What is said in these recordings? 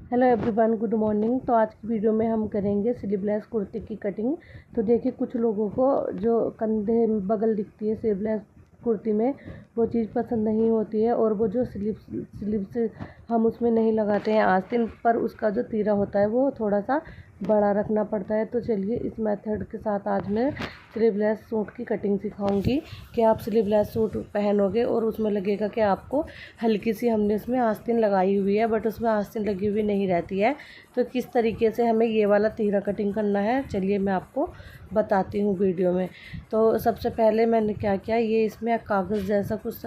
Hello everyone, good morning. तो आज की वीडियो में हम करेंगे स्लीवलेस कुर्ती की कटिंग। तो देखिए, कुछ लोगों को जो कंधे बगल दिखती है स्लीवलेस कुर्ती में, वो चीज़ पसंद नहीं होती है और वो जो स्लीव्स हम उसमें नहीं लगाते हैं आस्तीन पर, उसका जो तीरा होता है वो थोड़ा सा बड़ा रखना पड़ता है। तो चलिए, इस मेथड के साथ आज मैं स्लीवलेस सूट की कटिंग सिखाऊंगी कि आप स्लीवलेस सूट पहनोगे और उसमें लगेगा कि आपको हल्की सी हमने उसमें आस्तीन लगाई हुई है, बट उसमें आस्तीन लगी हुई नहीं रहती है। तो किस तरीके से हमें ये वाला तीरा कटिंग करना है, चलिए मैं आपको बताती हूँ वीडियो में। तो सबसे पहले मैंने क्या किया, ये इसमें कागज़ जैसा कुछ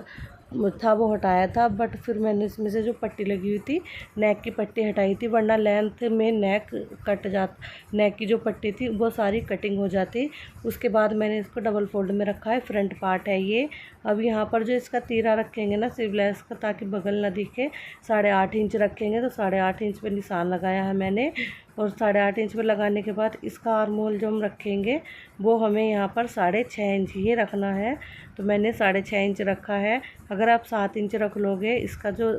था वो हटाया था, बट फिर मैंने इसमें से जो पट्टी लगी हुई थी, नेक की पट्टी हटाई थी, वरना लेंथ में नेक कट जाता, नेक की जो पट्टी थी वो सारी कटिंग हो जाती। उसके बाद मैंने इसको डबल फोल्ड में रखा है, फ्रंट पार्ट है ये। अब यहाँ पर जो इसका तीरा रखेंगे ना स्लीवलेस का, ताकि बगल ना दिखे, 8.5 इंच रखेंगे। तो 8.5 इंच पे निशान लगाया है मैंने, और 8.5 इंच पे लगाने के बाद इसका आर्म होल जो हम रखेंगे वो हमें यहाँ पर 6.5 इंच ही रखना है। तो मैंने 6.5 इंच रखा है। अगर आप 7 इंच रख लोगे इसका जो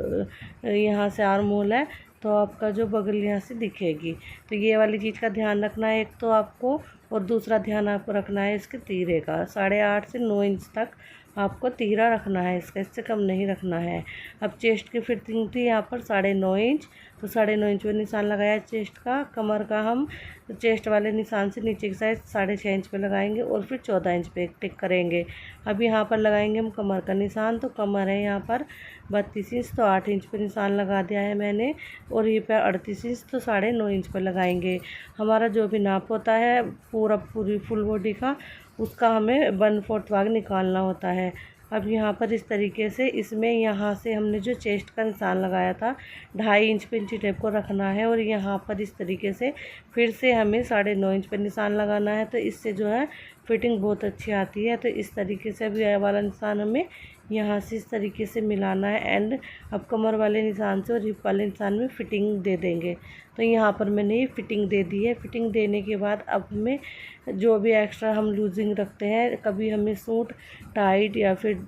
यहाँ से आर्म होल है, तो आपका जो बगल यहाँ से दिखेगी। तो ये वाली चीज़ का ध्यान रखना है एक तो आपको, और दूसरा ध्यान आपको रखना है इसके तीरे का। 8.5 से 9 इंच तक आपको तीरा रखना है इसका, इससे कम नहीं रखना है। अब चेस्ट की फिटिंग थी यहाँ पर 9.5 इंच, तो 9.5 इंच पे निशान लगाया चेस्ट का। कमर का हम चेस्ट वाले निशान से नीचे की साइड 6.5 इंच पे लगाएंगे और फिर 14 इंच पे टिक करेंगे। अब यहाँ पर लगाएंगे हम कमर का निशान। तो कमर है यहाँ पर 32 इंच, तो 8 इंच पे निशान लगा दिया है मैंने, और ये पे 38 इंच, तो 9.5 इंच पे लगाएंगे। हमारा जो भी नाप होता है पूरी फुल बॉडी का, उसका हमें 1/4 भाग निकालना होता है। अब यहाँ पर इस तरीके से इसमें यहाँ से हमने जो चेस्ट का निशान लगाया था 2.5 इंच पे इंची टेप को रखना है, और यहाँ पर इस तरीके से फिर से हमें 9.5 इंच पे निशान लगाना है। तो इससे जो है फिटिंग बहुत अच्छी आती है। तो इस तरीके से अभी यह वाला निशान हमें यहाँ से इस तरीके से मिलाना है, एंड अब कमर वाले निशान से और हिप वाले निशान में फ़िटिंग दे देंगे। तो यहाँ पर मैंने ये फ़िटिंग दे दी है। फ़िटिंग देने के बाद अब हमें जो भी एक्स्ट्रा हम लूजिंग रखते हैं, कभी हमें सूट टाइट या फिर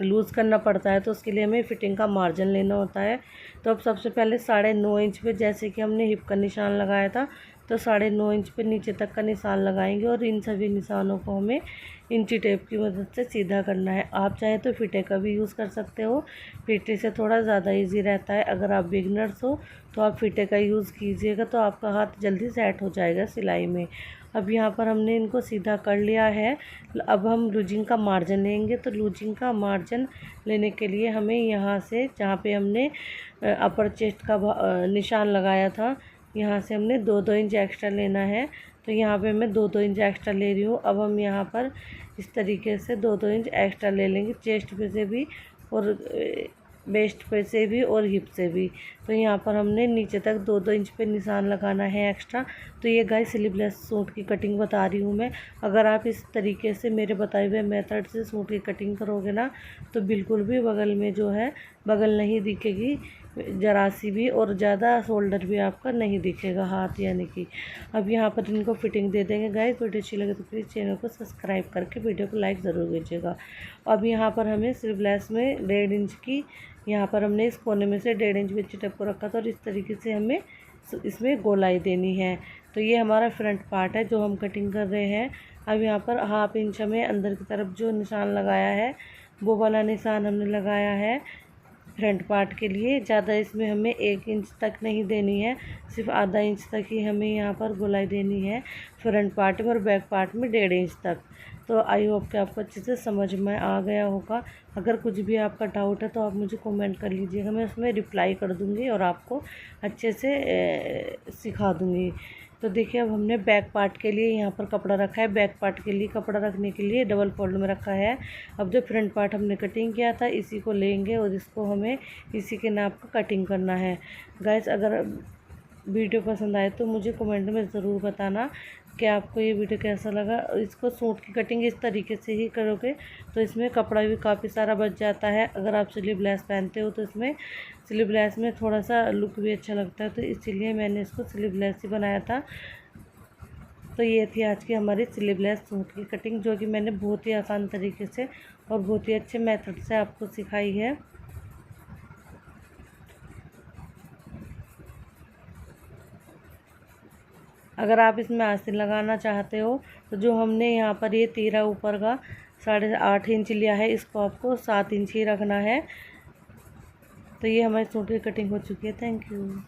लूज़ करना पड़ता है, तो उसके लिए हमें फ़िटिंग का मार्जिन लेना होता है। तो अब सबसे पहले 9.5 इंच पे, जैसे कि हमने हिप का निशान लगाया था, तो 9.5 इंच पे नीचे तक का निशान लगाएंगे, और इन सभी निशानों को हमें इंची टेप की मदद से सीधा करना है। आप चाहें तो फीते का भी यूज़ कर सकते हो, फीते से थोड़ा ज़्यादा इजी रहता है। अगर आप बिगनर्स हो तो आप फीते का यूज़ कीजिएगा, तो आपका हाथ जल्दी सेट हो जाएगा सिलाई में। अब यहाँ पर हमने इनको सीधा कर लिया है। अब हम लूजिंग का मार्जिन लेंगे। तो लूजिंग का मार्जिन लेने के लिए हमें यहाँ से, जहाँ पे हमने अपर चेस्ट का निशान लगाया था, यहाँ से हमने 2-2 इंच एक्स्ट्रा लेना है। तो यहाँ पे मैं 2-2 इंच एक्स्ट्रा ले रही हूँ। अब हम यहाँ पर इस तरीके से 2-2 इंच एक्स्ट्रा ले लेंगे, चेस्ट पे से भी और वेस्ट पे से भी और हिप से भी। तो यहाँ पर हमने नीचे तक 2-2 इंच पे निशान लगाना है एक्स्ट्रा। तो ये गाइस स्लीवलेस सूट की कटिंग बता रही हूँ मैं। अगर आप इस तरीके से मेरे बताए हुए मेथड से सूट की कटिंग करोगे ना, तो बिल्कुल भी बगल में जो है बगल नहीं दिखेगी ज़रा सी भी, और ज़्यादा शोल्डर भी आपका नहीं दिखेगा, हाथ यानी कि। अब यहाँ पर इनको फिटिंग दे देंगे गाइस। वीडियो अच्छी लगे तो प्लीज़ चैनल को सब्सक्राइब करके वीडियो को लाइक ज़रूर कीजिएगा। अब यहाँ पर हमें स्लीवलेस में 1.5 इंच की, यहाँ पर हमने इस कोने में से 1.5 इंच बिच्ची टेप को रखा था, और इस तरीके से हमें इसमें गोलाई देनी है। तो ये हमारा फ्रंट पार्ट है जो हम कटिंग कर रहे हैं। अब यहाँ पर 1/2 इंच हमें अंदर की तरफ जो निशान लगाया है, वो वाला निशान हमने लगाया है फ्रंट पार्ट के लिए। ज़्यादा इसमें हमें 1 इंच तक नहीं देनी है, सिर्फ आधा इंच तक ही हमें यहाँ पर गोलाई देनी है फ्रंट पार्ट में, और बैक पार्ट में 1.5 इंच तक। तो आई होप कि आपको अच्छे से समझ में आ गया होगा। अगर कुछ भी आपका डाउट है तो आप मुझे कमेंट कर लीजिएगा, मैं उसमें रिप्लाई कर दूँगी और आपको अच्छे से सिखा दूँगी। तो देखिए, अब हमने बैक पार्ट के लिए यहाँ पर कपड़ा रखा है। बैक पार्ट के लिए कपड़ा रखने के लिए डबल फोल्ड में रखा है। अब जो फ्रंट पार्ट हमने कटिंग किया था, इसी को लेंगे और इसको हमें इसी के नाप का कटिंग करना है। गाइस, अगर वीडियो पसंद आए तो मुझे कमेंट में ज़रूर बताना कि आपको ये वीडियो कैसा लगा। इसको सूट की कटिंग इस तरीके से ही करोगे तो इसमें कपड़ा भी काफ़ी सारा बच जाता है। अगर आप स्लीवलेस पहनते हो तो इसमें स्लीवलेस में थोड़ा सा लुक भी अच्छा लगता है, तो इसीलिए मैंने इसको स्लीवलेस ही बनाया था। तो ये थी आज की हमारी स्लीवलेस सूट की कटिंग, जो कि मैंने बहुत ही आसान तरीके से और बहुत ही अच्छे मेथड से आपको सिखाई है। अगर आप इसमें आस्तीन लगाना चाहते हो तो जो हमने यहाँ पर ये तीरा ऊपर का 8.5 इंच लिया है, इसको आपको 7 इंच ही रखना है। तो ये हमारी सूट की कटिंग हो चुकी है। Thank you.